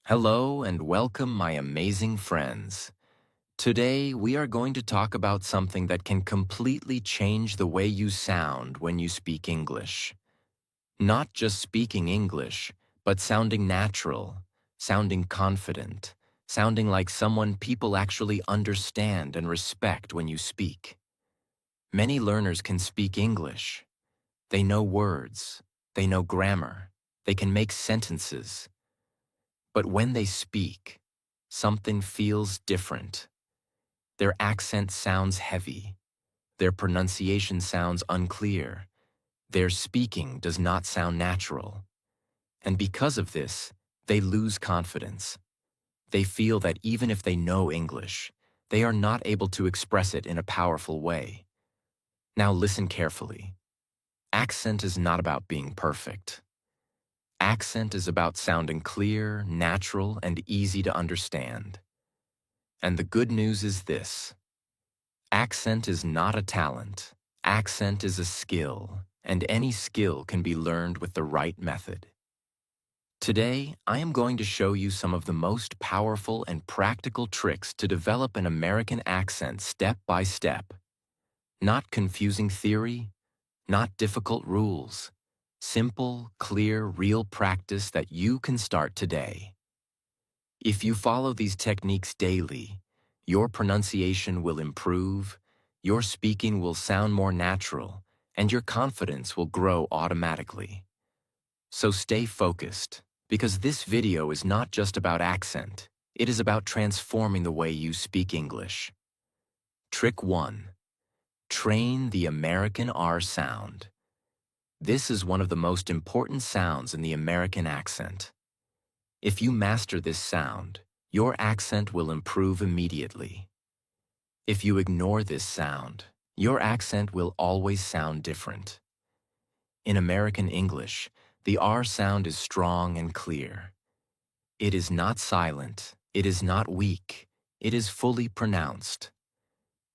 Hello and welcome, my amazing friends. Today, we are going to talk about something that can completely change the way you sound when you speak English. Not just speaking English, but sounding natural, sounding confident, sounding like someone people actually understand and respect when you speak. Many learners can speak English. They know words, they know grammar, they can make sentences. But when they speak, something feels different. Their accent sounds heavy. Their pronunciation sounds unclear. Their speaking does not sound natural. And because of this, they lose confidence. They feel that even if they know English, they are not able to express it in a powerful way. Now listen carefully. Accent is not about being perfect. Accent is about sounding clear, natural, and easy to understand. And the good news is this: accent is not a talent. Accent is a skill, and any skill can be learned with the right method. Today, I am going to show you some of the most powerful and practical tricks to develop an American accent step by step. Not confusing theory, not difficult rules. Simple, clear, real practice that you can start today. If you follow these techniques daily, your pronunciation will improve, your speaking will sound more natural, and your confidence will grow automatically. So stay focused, because this video is not just about accent, it is about transforming the way you speak English. Trick 1. Train the American R sound. This is one of the most important sounds in the American accent. If you master this sound, your accent will improve immediately. If you ignore this sound, your accent will always sound different. In American English, the R sound is strong and clear. It is not silent, it is not weak, it is fully pronounced.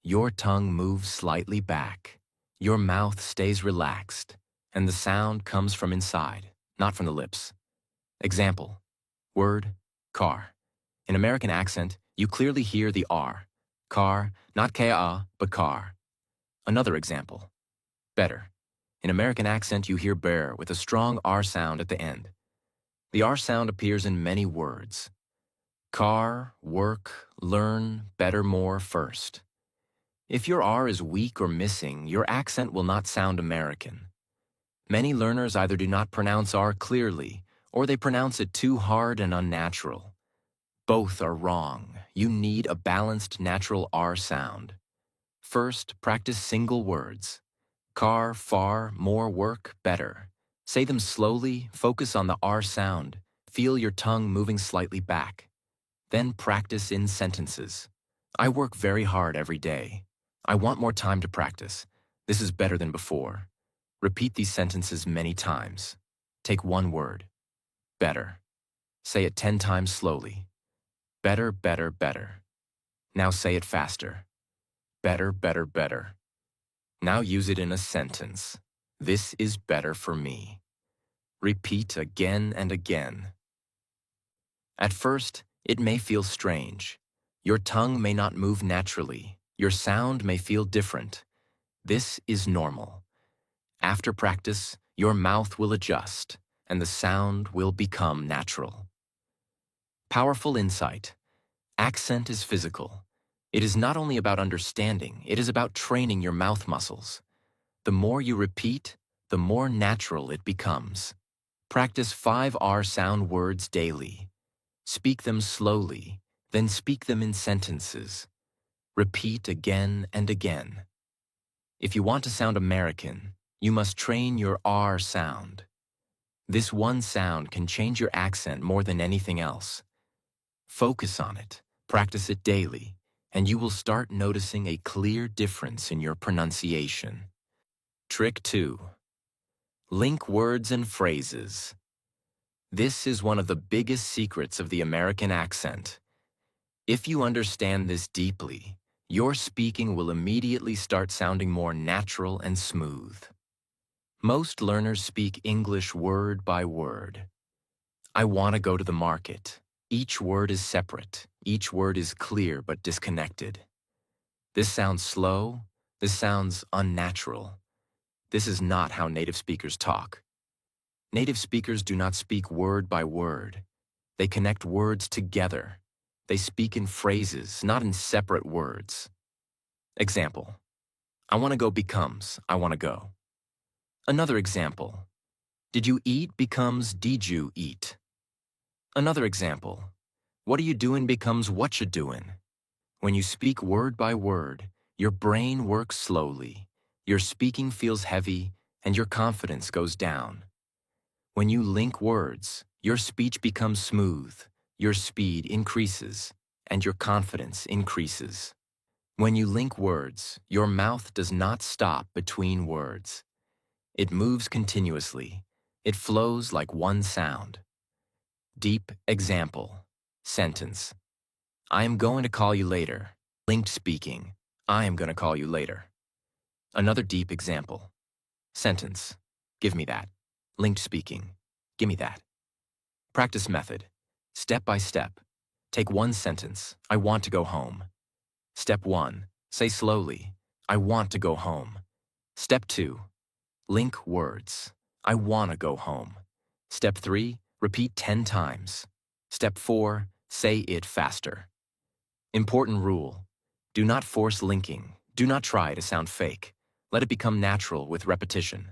Your tongue moves slightly back, your mouth stays relaxed, and the sound comes from inside, not from the lips. Example: word, car. In American accent, you clearly hear the R. Car, not K-A, but car. Another example: better. In American accent, you hear bear with a strong R sound at the end. The R sound appears in many words. Car, work, learn, better, more, first. If your R is weak or missing, your accent will not sound American. Many learners either do not pronounce R clearly, or they pronounce it too hard and unnatural. Both are wrong. You need a balanced, natural R sound. First, practice single words. Car, far, more, work, better. Say them slowly, focus on the R sound, feel your tongue moving slightly back. Then practice in sentences. I work very hard every day. I want more time to practice. This is better than before. Repeat these sentences many times. Take one word. Better. Say it 10 times slowly. Better, better, better. Now say it faster. Better, better, better. Now use it in a sentence. This is better for me. Repeat again and again. At first, it may feel strange. Your tongue may not move naturally. Your sound may feel different. This is normal. After practice, your mouth will adjust, and the sound will become natural. Powerful insight. Accent is physical. It is not only about understanding, it is about training your mouth muscles. The more you repeat, the more natural it becomes. Practice 5 R sound words daily. Speak them slowly, then speak them in sentences. Repeat again and again. If you want to sound American, you must train your R sound. This one sound can change your accent more than anything else. Focus on it, practice it daily, and you will start noticing a clear difference in your pronunciation. Trick 2. Link words and phrases. This is one of the biggest secrets of the American accent. If you understand this deeply, your speaking will immediately start sounding more natural and smooth. Most learners speak English word by word. I want to go to the market. Each word is separate. Each word is clear but disconnected. This sounds slow. This sounds unnatural. This is not how native speakers talk. Native speakers do not speak word by word. They connect words together. They speak in phrases, not in separate words. Example: I want to go becomes I want to go. Another example: did you eat becomes did you eat. Another example: what are you doing becomes what you doing. When you speak word by word, your brain works slowly, your speaking feels heavy, and your confidence goes down. When you link words, your speech becomes smooth, your speed increases, and your confidence increases. When you link words, your mouth does not stop between words. It moves continuously. It flows like one sound. Deep example. Sentence: I am going to call you later. Linked speaking: I am going to call you later. Another deep example. Sentence: give me that. Linked speaking: give me that. Practice method. Step by step. Take one sentence: I want to go home. Step 1. Say slowly: I want to go home. Step 2. Link words: I want to go home. Step 3. Repeat 10 times. Step 4. Say it faster. Important rule: do not force linking. Do not try to sound fake. Let it become natural with repetition.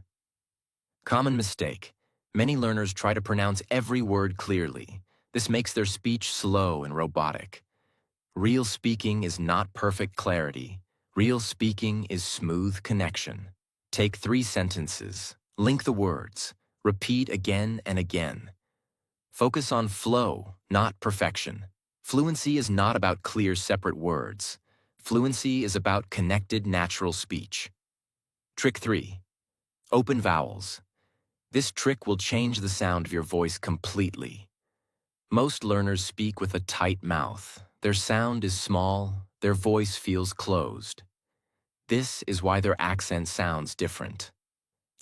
Common mistake: many learners try to pronounce every word clearly. This makes their speech slow and robotic. Real speaking is not perfect clarity. Real speaking is smooth connection. Take 3 sentences. Link the words. Repeat again and again. Focus on flow, not perfection. Fluency is not about clear, separate words. Fluency is about connected, natural speech. Trick 3. Open vowels. This trick will change the sound of your voice completely. Most learners speak with a tight mouth. Their sound is small, their voice feels closed. This is why their accent sounds different.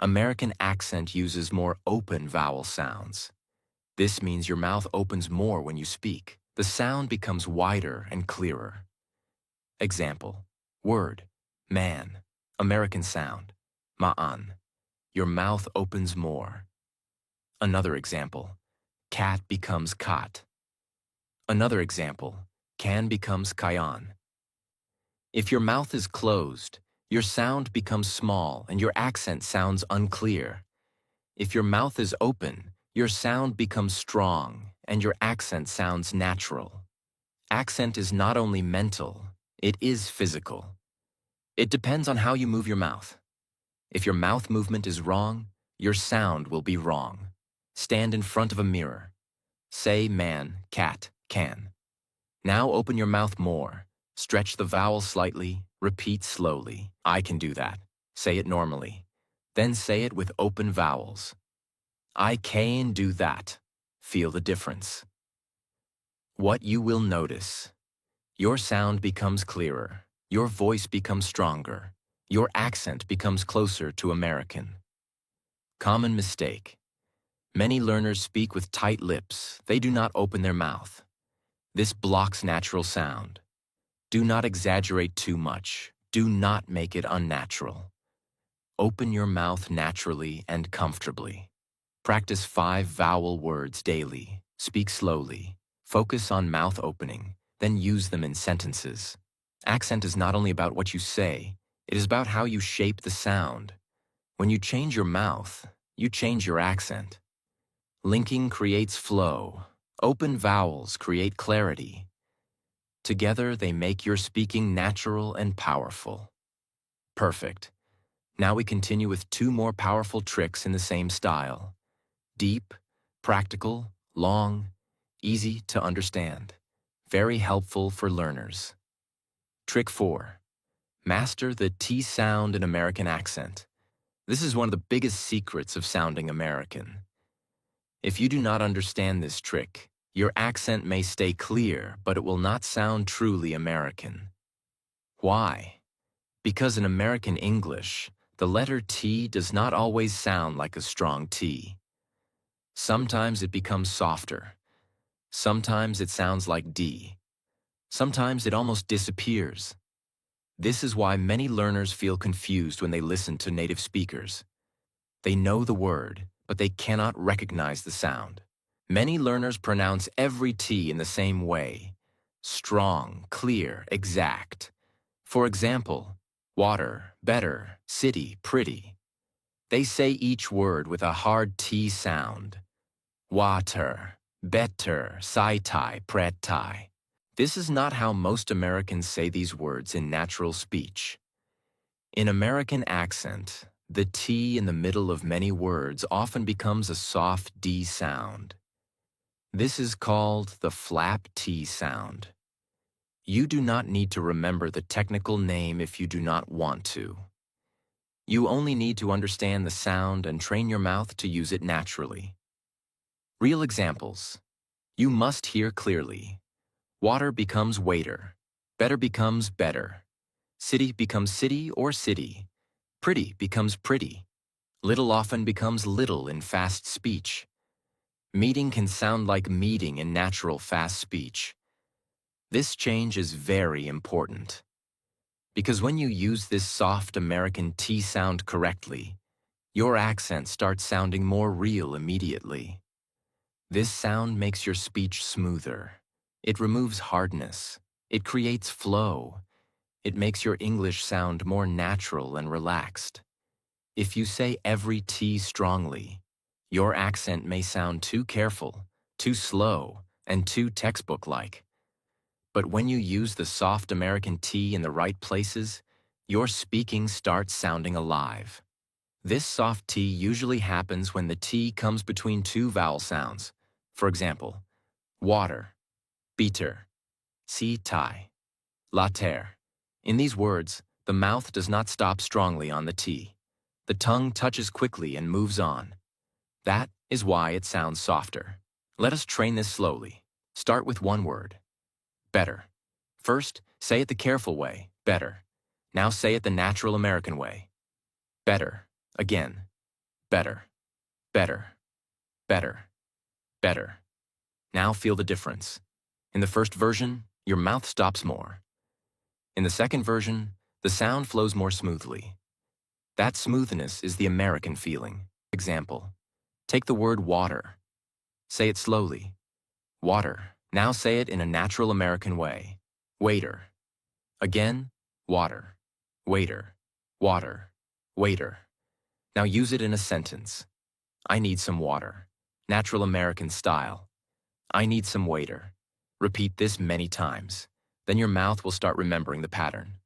American accent uses more open vowel sounds. This means your mouth opens more when you speak. The sound becomes wider and clearer. Example: word, man. American sound: ma'an. Your mouth opens more. Another example: cat becomes kat. Another example: can becomes kayan. If your mouth is closed, your sound becomes small and your accent sounds unclear. If your mouth is open, your sound becomes strong and your accent sounds natural. Accent is not only mental, it is physical. It depends on how you move your mouth. If your mouth movement is wrong, your sound will be wrong. Stand in front of a mirror. Say man, cat, can. Now open your mouth more. Stretch the vowel slightly. Repeat slowly. I can do that. Say it normally. Then say it with open vowels. I can do that. Feel the difference. What you will notice: your sound becomes clearer. Your voice becomes stronger. Your accent becomes closer to American. Common mistake: many learners speak with tight lips. They do not open their mouth. This blocks natural sound. Do not exaggerate too much. Do not make it unnatural. Open your mouth naturally and comfortably. Practice 5 vowel words daily. Speak slowly. Focus on mouth opening, then use them in sentences. Accent is not only about what you say, it is about how you shape the sound. When you change your mouth, you change your accent. Linking creates flow. Open vowels create clarity. Together, they make your speaking natural and powerful. Perfect. Now we continue with 2 more powerful tricks in the same style. Deep, practical, long, easy to understand. Very helpful for learners. Trick 4. Master the T sound in American accent. This is one of the biggest secrets of sounding American. If you do not understand this trick, your accent may stay clear, but it will not sound truly American. Why? Because in American English, the letter T does not always sound like a strong T. Sometimes it becomes softer. Sometimes it sounds like D. Sometimes it almost disappears. This is why many learners feel confused when they listen to native speakers. They know the word, but they cannot recognize the sound. Many learners pronounce every T in the same way: strong, clear, exact. For example, water, better, city, pretty. They say each word with a hard T sound. Water, better, saitai, pretai. This is not how most Americans say these words in natural speech. In American accent, the T in the middle of many words often becomes a soft D sound. This is called the flap T sound. You do not need to remember the technical name if you do not want to. You only need to understand the sound and train your mouth to use it naturally. Real examples. You must hear clearly. Water becomes waiter. Better becomes better. City becomes city or city. Pretty becomes pretty. Little often becomes little in fast speech. Meeting can sound like meeting in natural fast speech. This change is very important, because when you use this soft American T sound correctly, your accent starts sounding more real immediately. This sound makes your speech smoother. It removes hardness. It creates flow. It makes your English sound more natural and relaxed. If you say every T strongly, your accent may sound too careful, too slow, and too textbook-like. But when you use the soft American T in the right places, your speaking starts sounding alive. This soft T usually happens when the T comes between two vowel sounds. For example, water, beater, si tai, later. In these words, the mouth does not stop strongly on the T. The tongue touches quickly and moves on. That is why it sounds softer. Let us train this slowly. Start with one word. Better. First, say it the careful way, better. Now say it the natural American way. Better. Again. Better. Better. Better. Better. Now feel the difference. In the first version, your mouth stops more. In the second version, the sound flows more smoothly. That smoothness is the American feeling. Example. Take the word water. Say it slowly. Water. Now say it in a natural American way. Waiter. Again, water. Waiter. Water. Waiter. Now use it in a sentence. I need some water. Natural American style. I need some waiter. Repeat this many times. Then your mouth will start remembering the pattern.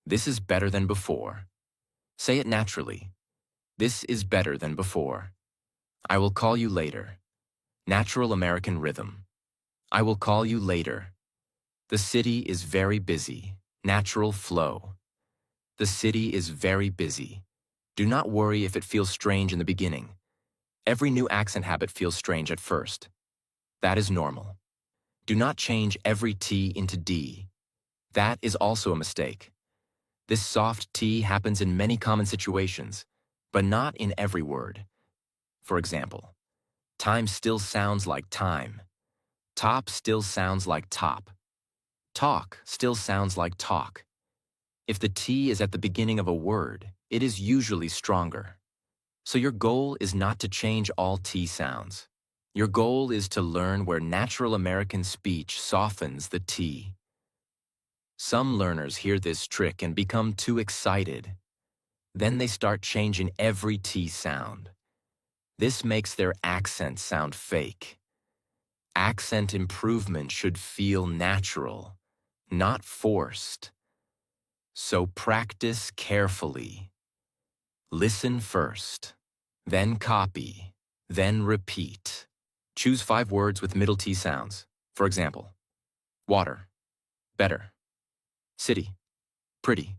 This is better than before. Say it naturally. This is better than before. I will call you later. Natural American rhythm. I will call you later. The city is very busy. Natural flow. The city is very busy. Do not worry if it feels strange in the beginning. Every new accent habit feels strange at first. That is normal. Do not change every T into D. That is also a mistake. This soft T happens in many common situations, but not in every word. For example, time still sounds like time. Top still sounds like top. Talk still sounds like talk. If the T is at the beginning of a word, it is usually stronger. So your goal is not to change all T sounds. Your goal is to learn where natural American speech softens the T. Some learners hear this trick and become too excited. Then they start changing every T sound. This makes their accent sound fake. Accent improvement should feel natural, not forced. So practice carefully. Listen first, then copy, then repeat. Choose 5 words with middle T sounds. For example, water, better, city, pretty,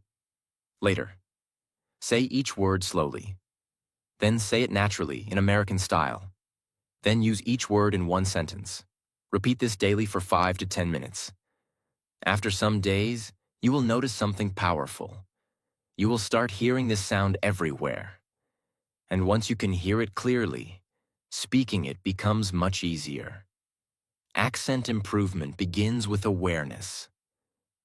later. Say each word slowly. Then say it naturally in American style. Then use each word in one sentence. Repeat this daily for 5 to 10 minutes. After some days, you will notice something powerful. You will start hearing this sound everywhere. And once you can hear it clearly, speaking it becomes much easier. Accent improvement begins with awareness.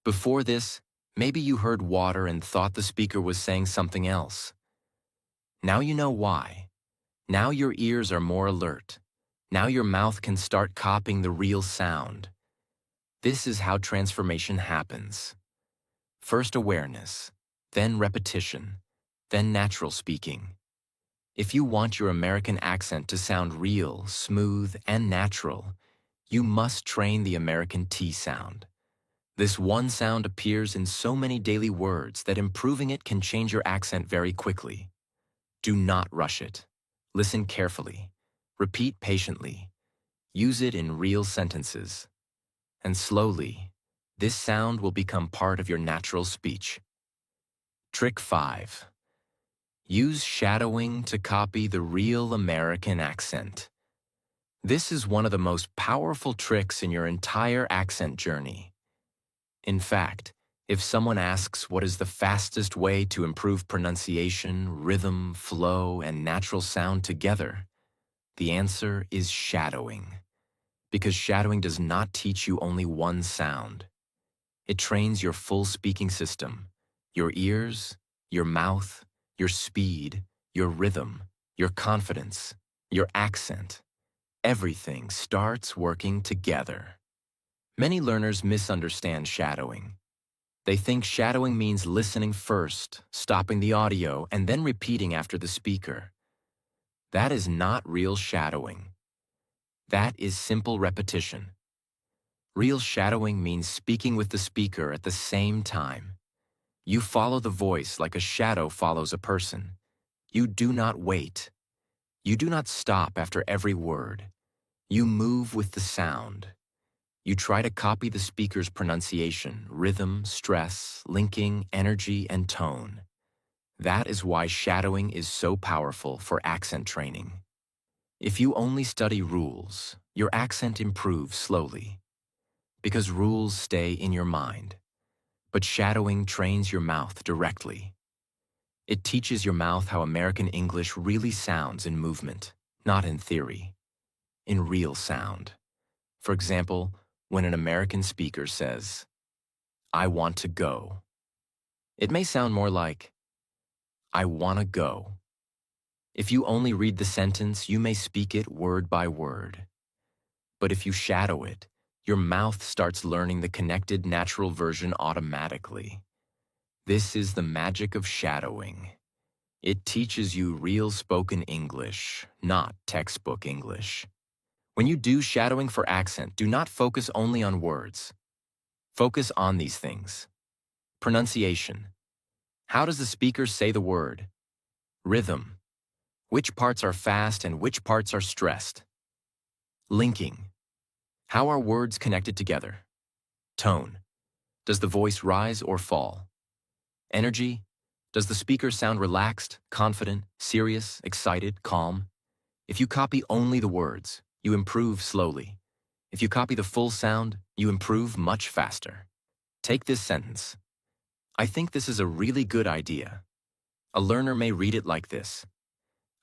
Before this, maybe you heard water and thought the speaker was saying something else. Now you know why. Now your ears are more alert. Now your mouth can start copying the real sound. This is how transformation happens. First awareness, then repetition, then natural speaking. If you want your American accent to sound real, smooth, and natural, you must train the American T sound. This one sound appears in so many daily words that improving it can change your accent very quickly. Do not rush it. Listen carefully. Repeat patiently. Use it in real sentences. And slowly, this sound will become part of your natural speech. Trick 5. Use shadowing to copy the real American accent. This is one of the most powerful tricks in your entire accent journey. In fact, if someone asks what is the fastest way to improve pronunciation, rhythm, flow, and natural sound together, the answer is shadowing. Because shadowing does not teach you only one sound. It trains your full speaking system, your ears, your mouth, your speed, your rhythm, your confidence, your accent. Everything starts working together. Many learners misunderstand shadowing. They think shadowing means listening first, stopping the audio, and then repeating after the speaker. That is not real shadowing. That is simple repetition. Real shadowing means speaking with the speaker at the same time. You follow the voice like a shadow follows a person. You do not wait. You do not stop after every word. You move with the sound. You try to copy the speaker's pronunciation, rhythm, stress, linking, energy, and tone. That is why shadowing is so powerful for accent training. If you only study rules, your accent improves slowly. Because rules stay in your mind. But shadowing trains your mouth directly. It teaches your mouth how American English really sounds in movement, not in theory, in real sound. For example, when an American speaker says, "I want to go," it may sound more like, "I want to go." If you only read the sentence, you may speak it word by word. But if you shadow it, your mouth starts learning the connected natural version automatically. This is the magic of shadowing. It teaches you real spoken English, not textbook English. When you do shadowing for accent, do not focus only on words. Focus on these things. Pronunciation. How does the speaker say the word? Rhythm. Which parts are fast and which parts are stressed? Linking. How are words connected together? Tone. Does the voice rise or fall? Energy. Does the speaker sound relaxed, confident, serious, excited, calm? If you copy only the words, you improve slowly. If you copy the full sound, you improve much faster. Take this sentence. I think this is a really good idea. A learner may read it like this.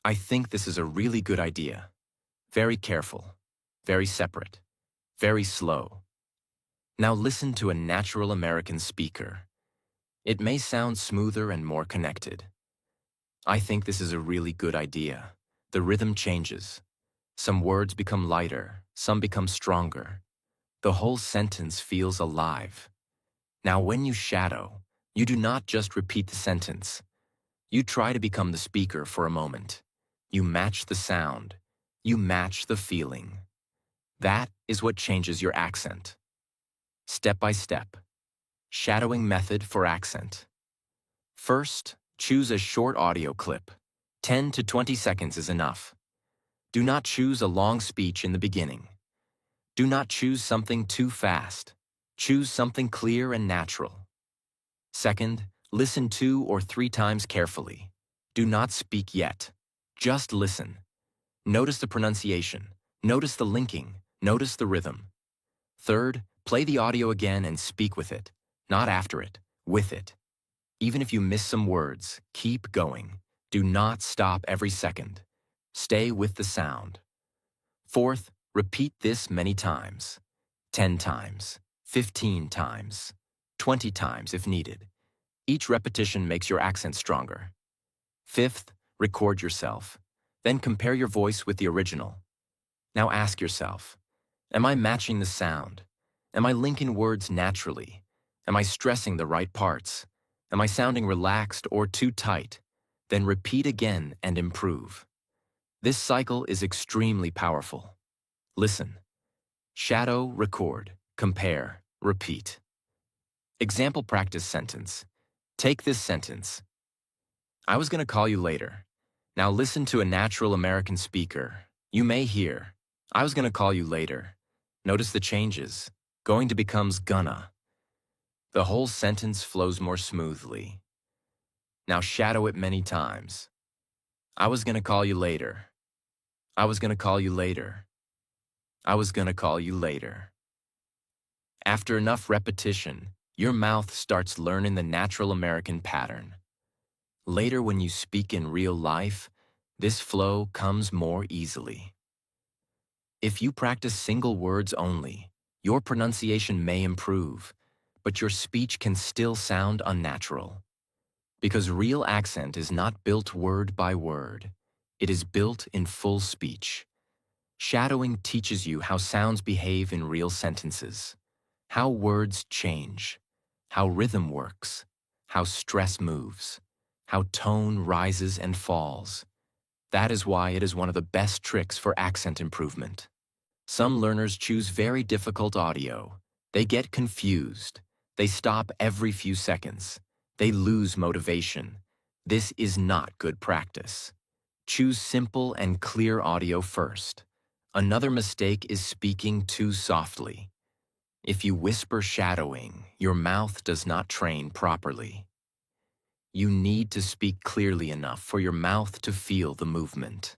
I think this is a really good idea. Very careful, very separate, very slow. Now listen to a natural American speaker. It may sound smoother and more connected. I think this is a really good idea. The rhythm changes. Some words become lighter, some become stronger. The whole sentence feels alive. Now when you shadow, you do not just repeat the sentence. You try to become the speaker for a moment. You match the sound. You match the feeling. That is what changes your accent. Step by step. Shadowing method for accent. First, choose a short audio clip. 10 to 20 seconds is enough. Do not choose a long speech in the beginning. Do not choose something too fast. Choose something clear and natural. Second, listen 2 or 3 times carefully. Do not speak yet. Just listen. Notice the pronunciation. Notice the linking. Notice the rhythm. Third, play the audio again and speak with it. Not after it, with it. Even if you miss some words, keep going. Do not stop every second. Stay with the sound. Fourth, Repeat this many times. 10 times, 15 times, 20 times if needed. Each repetition makes your accent stronger. Fifth, record yourself. Then compare your voice with the original. Now ask yourself, am I matching the sound? Am I linking words naturally? Am I stressing the right parts? Am I sounding relaxed or too tight? Then repeat again and improve. This cycle is extremely powerful. Listen. Shadow, record, compare, repeat. Example practice sentence. Take this sentence. I was going to call you later. Now listen to a natural American speaker. You may hear, I was going to call you later. Notice the changes. Going to becomes gonna. The whole sentence flows more smoothly. Now shadow it many times. I was going to call you later. I was going to call you later. I was going to call you later. After enough repetition, your mouth starts learning the natural American pattern. Later, when you speak in real life, this flow comes more easily. If you practice single words only, your pronunciation may improve, but your speech can still sound unnatural. Because real accent is not built word by word. It is built in full speech. Shadowing teaches you how sounds behave in real sentences, how words change, how rhythm works, how stress moves, how tone rises and falls. That is why it is one of the best tricks for accent improvement. Some learners choose very difficult audio. They get confused. They stop every few seconds. They lose motivation. This is not good practice. Choose simple and clear audio first. Another mistake is speaking too softly. If you whisper shadowing, your mouth does not train properly. You need to speak clearly enough for your mouth to feel the movement.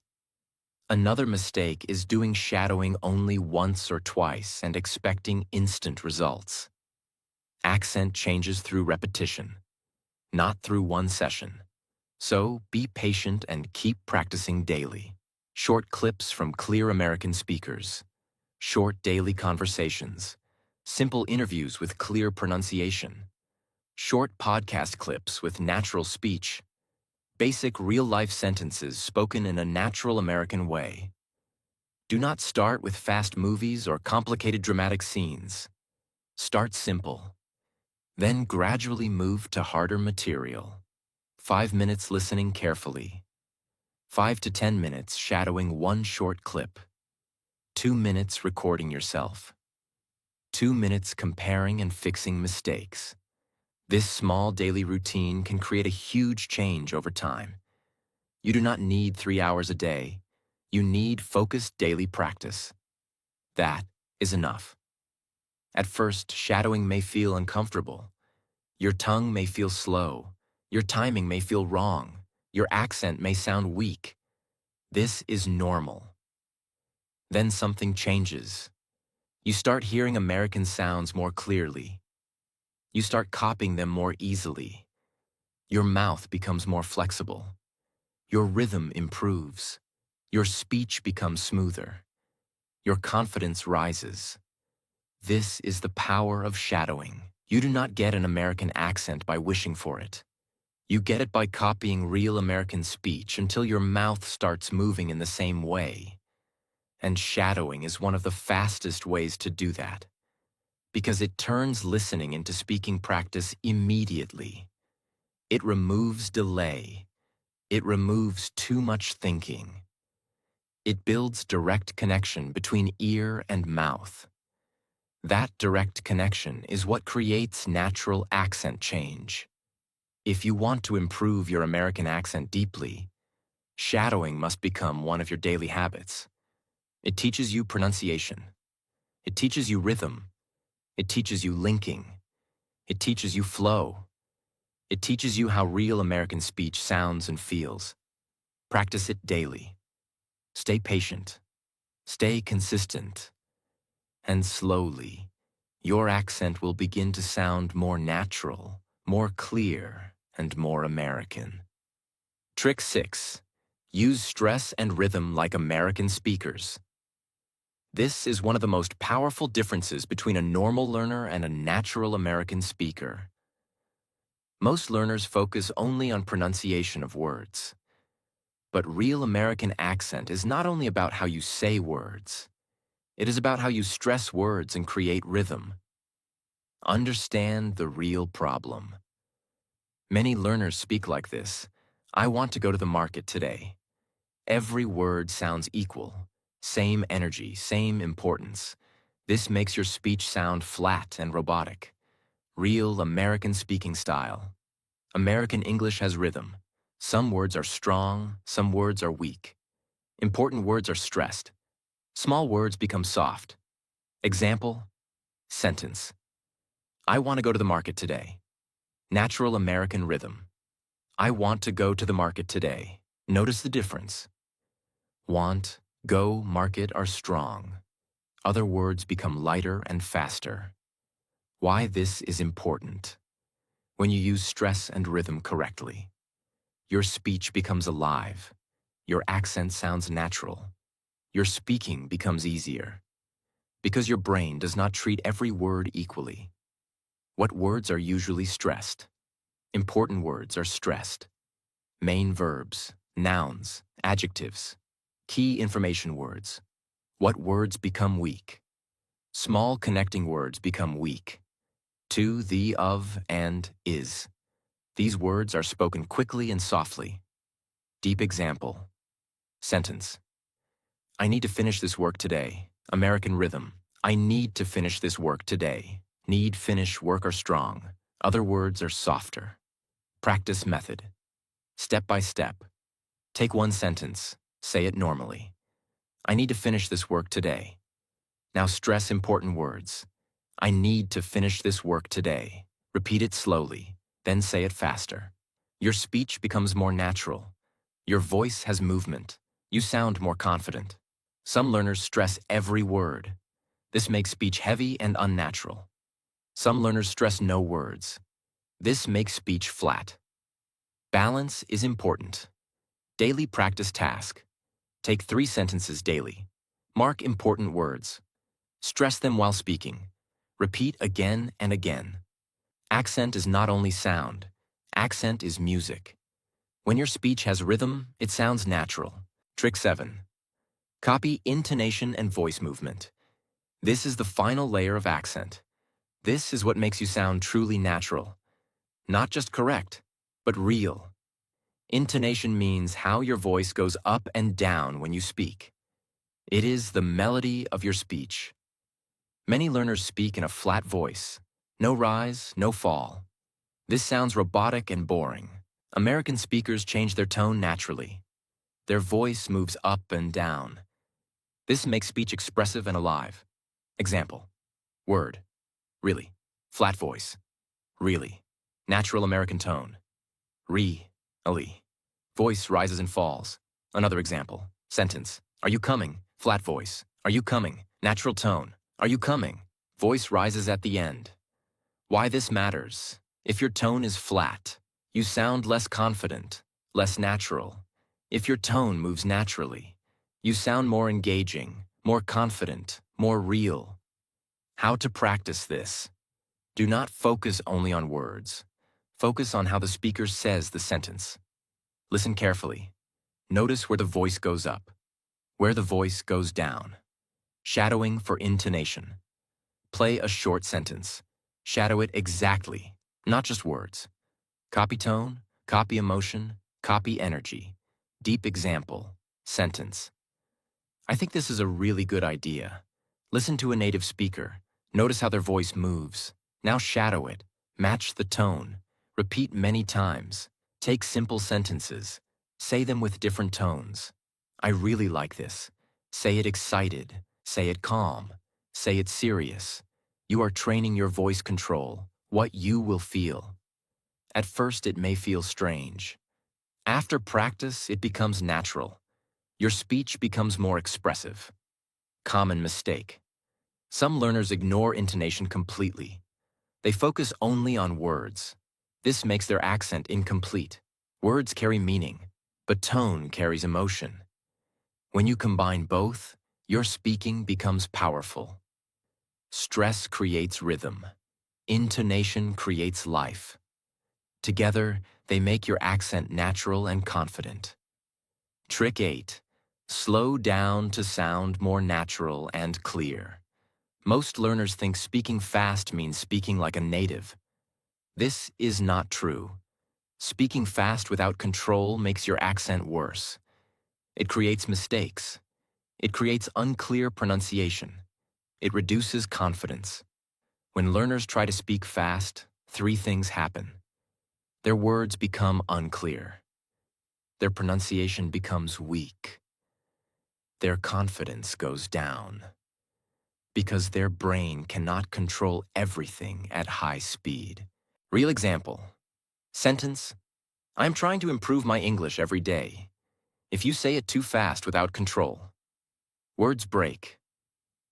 Another mistake is doing shadowing only once or twice and expecting instant results. Accent changes through repetition, not through one session. So be patient and keep practicing daily. Short clips from clear American speakers, short daily conversations, simple interviews with clear pronunciation, short podcast clips with natural speech, basic real-life sentences spoken in a natural American way. Do not start with fast movies or complicated dramatic scenes. Start simple. Then gradually move to harder material. 5 minutes listening carefully. 5 to 10 minutes shadowing one short clip. 2 minutes recording yourself. 2 minutes comparing and fixing mistakes. This small daily routine can create a huge change over time. You do not need 3 hours a day. You need focused daily practice. That is enough. At first, shadowing may feel uncomfortable. Your tongue may feel slow. Your timing may feel wrong. Your accent may sound weak. This is normal. Then something changes. You start hearing American sounds more clearly. You start copying them more easily. Your mouth becomes more flexible. Your rhythm improves. Your speech becomes smoother. Your confidence rises. This is the power of shadowing. You do not get an American accent by wishing for it. You get it by copying real American speech until your mouth starts moving in the same way. And shadowing is one of the fastest ways to do that, because it turns listening into speaking practice immediately. It removes delay. It removes too much thinking. It builds direct connection between ear and mouth. That direct connection is what creates natural accent change. If you want to improve your American accent deeply, shadowing must become one of your daily habits. It teaches you pronunciation. It teaches you rhythm. It teaches you linking. It teaches you flow. It teaches you how real American speech sounds and feels. Practice it daily. Stay patient. Stay consistent. And slowly, your accent will begin to sound more natural, more clear, and more American. Trick 6. Use stress and rhythm like American speakers. This is one of the most powerful differences between a normal learner and a natural American speaker. Most learners focus only on pronunciation of words. But real American accent is not only about how you say words. It is about how you stress words and create rhythm. Understand the real problem. Many learners speak like this. I want to go to the market today. Every word sounds equal. Same energy, same importance. This makes your speech sound flat and robotic. Real American speaking style. American English has rhythm. Some words are strong, some words are weak. Important words are stressed. Small words become soft. Example, sentence. I want to go to the market today. Natural American rhythm. I want to go to the market today. Notice the difference. Want, go, market are strong. Other words become lighter and faster. Why this is important. When you use stress and rhythm correctly, your speech becomes alive. Your accent sounds natural. Your speaking becomes easier. Because your brain does not treat every word equally. What words are usually stressed? Important words are stressed. Main verbs, nouns, adjectives, key information words. What words become weak? Small connecting words become weak. To, the, of, and, is. These words are spoken quickly and softly. Deep example. Sentence. I need to finish this work today. American rhythm. I need to finish this work today. Need, finish, work are strong. Other words are softer. Practice method. Step by step. Take one sentence. Say it normally. I need to finish this work today. Now stress important words. I need to finish this work today. Repeat it slowly, then say it faster. Your speech becomes more natural. Your voice has movement. You sound more confident. Some learners stress every word. This makes speech heavy and unnatural. Some learners stress no words. This makes speech flat. Balance is important. Daily practice task. Take 3 sentences daily. Mark important words. Stress them while speaking. Repeat again and again. Accent is not only sound. Accent is music. When your speech has rhythm, it sounds natural. Trick 7. Copy intonation and voice movement. This is the final layer of accent. This is what makes you sound truly natural. Not just correct, but real. Intonation means how your voice goes up and down when you speak. It is the melody of your speech. Many learners speak in a flat voice. No rise, no fall. This sounds robotic and boring. American speakers change their tone naturally. Their voice moves up and down. This makes speech expressive and alive. Example. Word. Really. Flat voice. Really. Natural American tone. Really. Voice rises and falls. Another example. Sentence. Are you coming? Flat voice. Are you coming? Natural tone. Are you coming? Voice rises at the end. Why this matters? If your tone is flat, you sound less confident, less natural. If your tone moves naturally, you sound more engaging, more confident, more real. How to practice this? Do not focus only on words. Focus on how the speaker says the sentence. Listen carefully. Notice where the voice goes up, where the voice goes down. Shadowing for intonation. Play a short sentence. Shadow it exactly, not just words. Copy tone, copy emotion, copy energy. Deep example, sentence. I think this is a really good idea. Listen to a native speaker. Notice how their voice moves. Now shadow it. Match the tone. Repeat many times. Take simple sentences. Say them with different tones. I really like this. Say it excited. Say it calm. Say it serious. You are training your voice control, what you will feel. At first, it may feel strange. After practice, it becomes natural. Your speech becomes more expressive. Common mistake. Some learners ignore intonation completely. They focus only on words. This makes their accent incomplete. Words carry meaning, but tone carries emotion. When you combine both, your speaking becomes powerful. Stress creates rhythm. Intonation creates life. Together, they make your accent natural and confident. Trick 8. Slow down to sound more natural and clear. Most learners think speaking fast means speaking like a native. This is not true. Speaking fast without control makes your accent worse. It creates mistakes. It creates unclear pronunciation. It reduces confidence. When learners try to speak fast, three things happen. Their words become unclear. Their pronunciation becomes weak. Their confidence goes down. Because their brain cannot control everything at high speed. Real example. Sentence: I'm trying to improve my English every day. If you say it too fast without control, words break.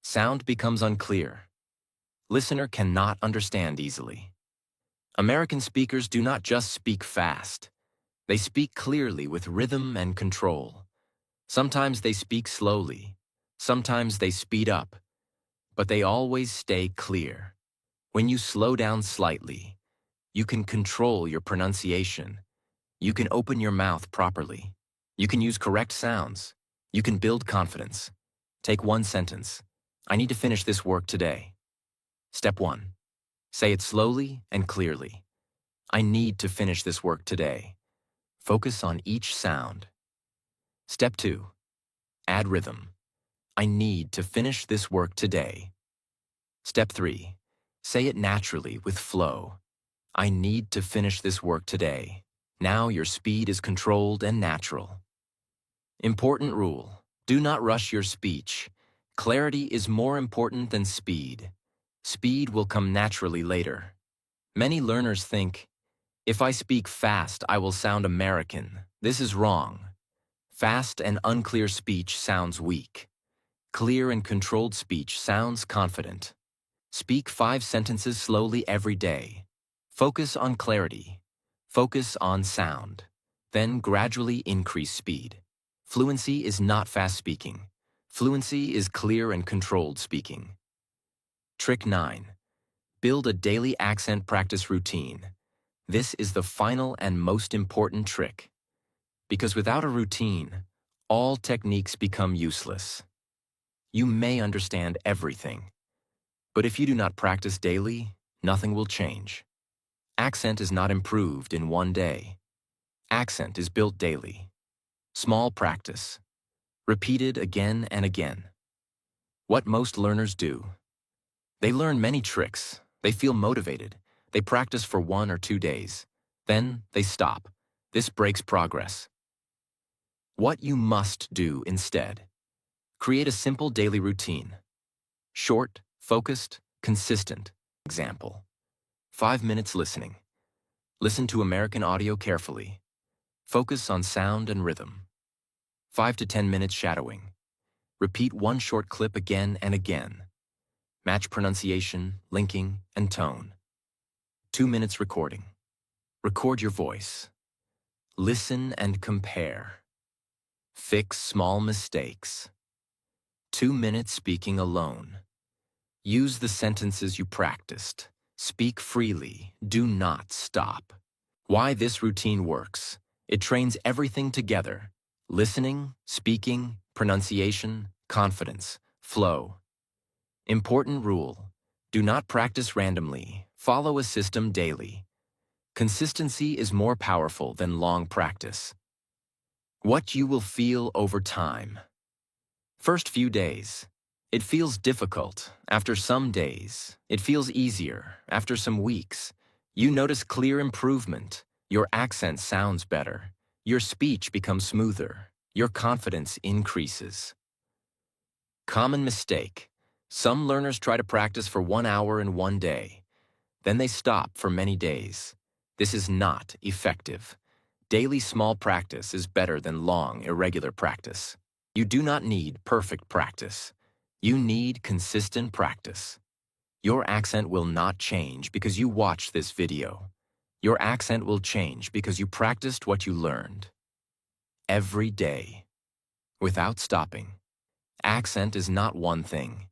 Sound becomes unclear. Listener cannot understand easily. American speakers do not just speak fast. They speak clearly with rhythm and control. Sometimes they speak slowly. Sometimes they speed up. But they always stay clear. When you slow down slightly, you can control your pronunciation. You can open your mouth properly. You can use correct sounds. You can build confidence. Take one sentence. I need to finish this work today. Step 1. Say it slowly and clearly. I need to finish this work today. Focus on each sound. Step 2. Add rhythm. I need to finish this work today. Step 3. Say it naturally with flow. I need to finish this work today. Now your speed is controlled and natural. Important rule: do not rush your speech. Clarity is more important than speed. Speed will come naturally later. Many learners think, if I speak fast, I will sound American. This is wrong. Fast and unclear speech sounds weak. Clear and controlled speech sounds confident. Speak 5 sentences slowly every day. Focus on clarity. Focus on sound. Then gradually increase speed. Fluency is not fast speaking. Fluency is clear and controlled speaking. Trick 9. Build a daily accent practice routine. This is the final and most important trick. Because without a routine, all techniques become useless. You may understand everything, but if you do not practice daily, nothing will change. Accent is not improved in one day. Accent is built daily. Small practice. Repeated again and again. What most learners do: they learn many tricks. They feel motivated. They practice for 1 or 2 days. Then they stop. This breaks progress. What you must do instead: create a simple daily routine. Short, focused, consistent. Example: 5 minutes listening. Listen to American audio carefully. Focus on sound and rhythm. 5 to 10 minutes shadowing. Repeat one short clip again and again. Match pronunciation, linking, and tone. 2 minutes recording. Record your voice. Listen and compare. Fix small mistakes. 2 minutes speaking alone. Use the sentences you practiced. Speak freely. Do not stop. Why this routine works: it trains everything together: listening, speaking, pronunciation, confidence, flow. Important rule: do not practice randomly. Follow a system daily. Consistency is more powerful than long practice. What you will feel over time. First few days, it feels difficult. After some days, it feels easier. After some weeks, you notice clear improvement. Your accent sounds better. Your speech becomes smoother. Your confidence increases. Common mistake: some learners try to practice for 1 hour in one day. Then they stop for many days. This is not effective. Daily small practice is better than long, irregular practice. You do not need perfect practice. You need consistent practice. Your accent will not change because you watched this video. Your accent will change because you practiced what you learned. Every day. Without stopping. Accent is not one thing.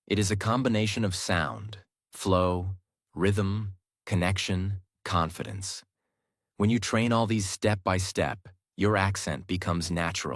It is a combination of sound, flow, rhythm, connection, confidence. When you train all these step by step, your accent becomes natural.